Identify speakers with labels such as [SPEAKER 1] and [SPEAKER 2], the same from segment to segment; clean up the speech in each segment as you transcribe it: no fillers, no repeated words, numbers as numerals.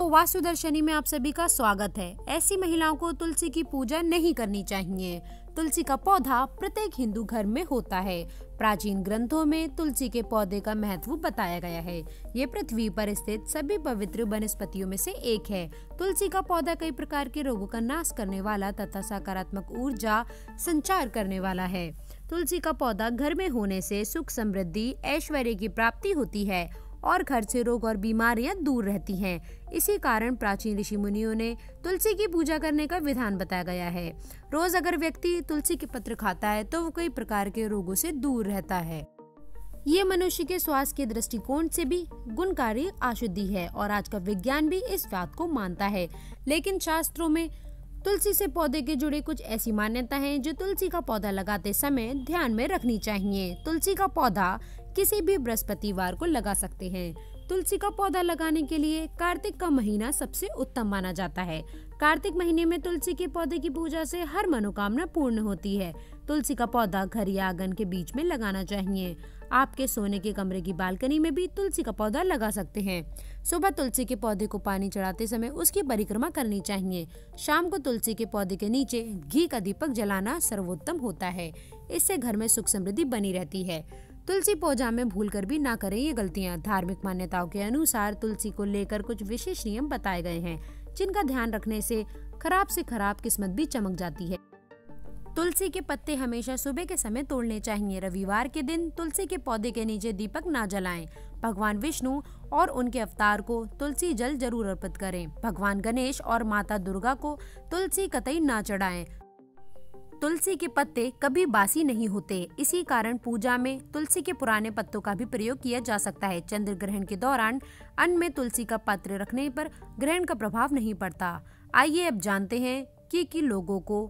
[SPEAKER 1] दोस्तों, वास्तु दर्शनी में आप सभी का स्वागत है। ऐसी महिलाओं को तुलसी की पूजा नहीं करनी चाहिए। तुलसी का पौधा प्रत्येक हिंदू घर में होता है। प्राचीन ग्रंथों में तुलसी के पौधे का महत्व बताया गया है। ये पृथ्वी पर स्थित सभी पवित्र वनस्पतियों में से एक है। तुलसी का पौधा कई प्रकार के रोगों का नाश करने वाला तथा सकारात्मक ऊर्जा संचार करने वाला है। तुलसी का पौधा घर में होने से सुख, समृद्धि, ऐश्वर्य की प्राप्ति होती है और घर से रोग और बीमारियां दूर रहती हैं। इसी कारण प्राचीन ऋषि मुनियों ने तुलसी की पूजा करने का विधान बताया गया है। रोज अगर व्यक्ति तुलसी के पत्र खाता है तो वो कई प्रकार के रोगों से दूर रहता है। ये मनुष्य के स्वास्थ्य के दृष्टिकोण से भी गुणकारी औषधि है और आज का विज्ञान भी इस बात को मानता है। लेकिन शास्त्रों में तुलसी से पौधे के जुड़े कुछ ऐसी मान्यता हैं जो तुलसी का पौधा लगाते समय ध्यान में रखनी चाहिए। तुलसी का पौधा किसी भी बृहस्पतिवार को लगा सकते हैं। तुलसी का पौधा लगाने के लिए कार्तिक का महीना सबसे उत्तम माना जाता है। कार्तिक महीने में तुलसी के पौधे की पूजा से हर मनोकामना पूर्ण होती है। तुलसी का पौधा घर या आंगन के बीच में लगाना चाहिए। आपके सोने के कमरे की बालकनी में भी तुलसी का पौधा लगा सकते हैं। सुबह तुलसी के पौधे को पानी चढ़ाते समय उसकी परिक्रमा करनी चाहिए। शाम को तुलसी के पौधे के नीचे घी का दीपक जलाना सर्वोत्तम होता है। इससे घर में सुख समृद्धि बनी रहती है। तुलसी पूजा में भूलकर भी ना करें ये गलतियां। धार्मिक मान्यताओं के अनुसार तुलसी को लेकर कुछ विशेष नियम बताए गए हैं, जिनका ध्यान रखने से खराब किस्मत भी चमक जाती है। तुलसी के पत्ते हमेशा सुबह के समय तोड़ने चाहिए। रविवार के दिन तुलसी के पौधे के नीचे दीपक ना जलाएं। भगवान विष्णु और उनके अवतार को तुलसी जल जरूर अर्पित करें। भगवान गणेश और माता दुर्गा को तुलसी कतई ना चढ़ाएं। तुलसी के पत्ते कभी बासी नहीं होते। इसी कारण पूजा में तुलसी के पुराने पत्तों का भी प्रयोग किया जा सकता है। चंद्र ग्रहण के दौरान अन्न में तुलसी का पत्र रखने पर ग्रहण का प्रभाव नहीं पड़ता। आइए अब जानते हैं कि लोगों को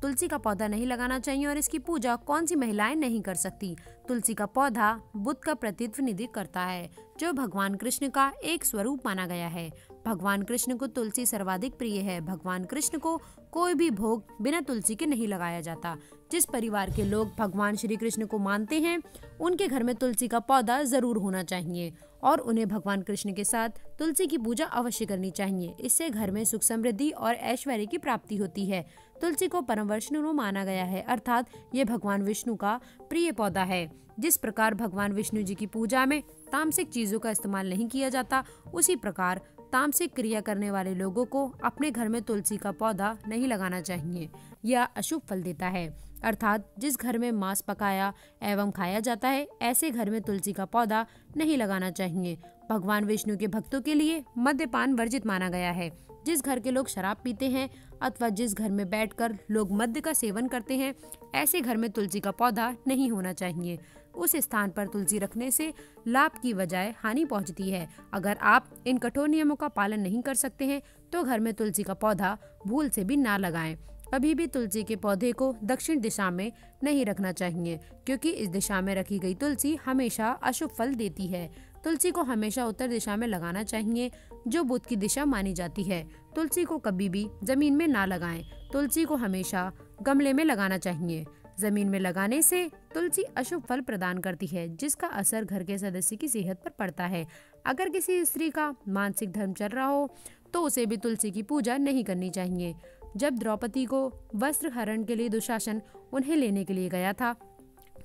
[SPEAKER 1] तुलसी का पौधा नहीं लगाना चाहिए और इसकी पूजा कौन सी महिलाएं नहीं कर सकती। तुलसी का पौधा बुद्ध का प्रतिनिधित्व करता है, जो भगवान कृष्ण का एक स्वरूप माना गया है। भगवान कृष्ण को तुलसी सर्वाधिक प्रिय है। भगवान कृष्ण को कोई भी भोग बिना तुलसी के नहीं लगाया जाता। जिस परिवार के लोग भगवान श्री कृष्ण को मानते हैं, उनके घर में तुलसी का पौधा जरूर होना चाहिए और उन्हें भगवान कृष्ण के साथ तुलसी की पूजा अवश्य करनी चाहिए। इससे घर में सुख, समृद्धि और ऐश्वर्य की प्राप्ति होती है। तुलसी को परम विष्णु माना गया है, अर्थात ये भगवान विष्णु का प्रिय पौधा है। जिस प्रकार भगवान विष्णु जी की पूजा में तामसिक चीजों का इस्तेमाल नहीं किया जाता, उसी प्रकार तामसिक क्रिया करने वाले लोगों को अपने घर में तुलसी का पौधा नहीं लगाना चाहिए। यह अशुभ फल देता है, अर्थात जिस घर में मांस पकाया एवं खाया जाता है, ऐसे घर में तुलसी का पौधा नहीं लगाना चाहिए। भगवान विष्णु के भक्तों के लिए मद्यपान वर्जित माना गया है। जिस घर के लोग शराब पीते हैं अथवा जिस घर में बैठकर लोग मद्य का सेवन करते हैं, ऐसे घर में तुलसी का पौधा नहीं होना चाहिए। उस स्थान पर तुलसी रखने से लाभ की बजाय हानि पहुंचती है। अगर आप इन कठोर नियमों का पालन नहीं कर सकते हैं तो घर में तुलसी का पौधा भूल से भी ना लगाएं। कभी भी तुलसी के पौधे को दक्षिण दिशा में नहीं रखना चाहिए, क्योंकि इस दिशा में रखी गई तुलसी हमेशा अशुभ फल देती है। तुलसी को हमेशा उत्तर दिशा में लगाना चाहिए, जो बुध की दिशा मानी जाती है। तुलसी को कभी भी जमीन में ना लगाएं। तुलसी को हमेशा गमले में लगाना चाहिए। जमीन में लगाने से तुलसी अशुभ फल प्रदान करती है, जिसका असर घर के सदस्य की सेहत पर पड़ता है। अगर किसी स्त्री का मानसिक धर्म चल रहा हो तो उसे भी तुलसी की पूजा नहीं करनी चाहिए। जब द्रौपदी को वस्त्र हरण के लिए दुशासन उन्हें लेने के लिए गया था,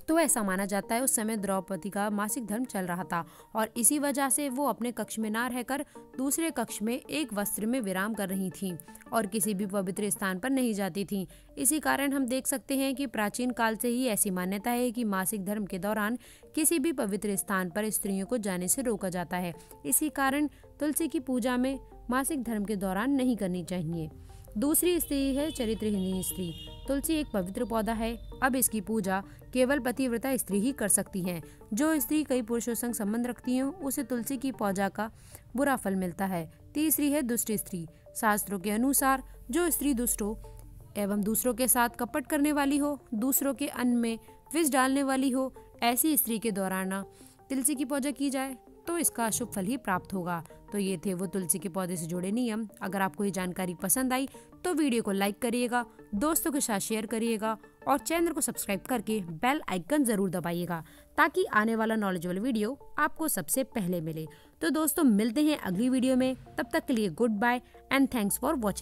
[SPEAKER 1] तो ऐसा माना जाता है उस समय द्रौपदी का मासिक धर्म चल रहा था और इसी वजह से वो अपने कक्ष में ना रहकर दूसरे कक्ष में एक वस्त्र में विराम कर रही थीं और किसी भी पवित्र स्थान पर नहीं जाती थीं। इसी कारण हम देख सकते हैं कि प्राचीन काल से ही ऐसी मान्यता है कि मासिक धर्म के दौरान किसी भी पवित्र स्थान पर स्त्रियों को जाने से रोका जाता है। इसी कारण तुलसी की पूजा में मासिक धर्म के दौरान नहीं करनी चाहिए। दूसरी स्त्री है चरित्रहीन स्त्री। तुलसी एक पवित्र पौधा है। अब इसकी पूजा केवल पतिव्रता स्त्री ही कर सकती हैं। जो स्त्री कई पुरुषों संग संबंध रखती हो, उसे तुलसी की पूजा का बुरा फल मिलता है। तीसरी है दुष्ट स्त्री। शास्त्रों के अनुसार जो स्त्री दुष्ट हो एवं दूसरों के साथ कपट करने वाली हो, दूसरों के अन्न में विष डालने वाली हो, ऐसी स्त्री के दौरान तुलसी की पूजा की जाए तो इसका अशुभ फल ही प्राप्त होगा। तो ये थे वो तुलसी के पौधे से जुड़े नियम। अगर आपको ये जानकारी पसंद आई तो वीडियो को लाइक करिएगा, दोस्तों के साथ शेयर करिएगा और चैनल को सब्सक्राइब करके बेल आइकन जरूर दबाइएगा ताकि आने वाला नॉलेजेबल वीडियो आपको सबसे पहले मिले। तो दोस्तों मिलते हैं अगली वीडियो में, तब तक के लिए good bye and thanks for watching.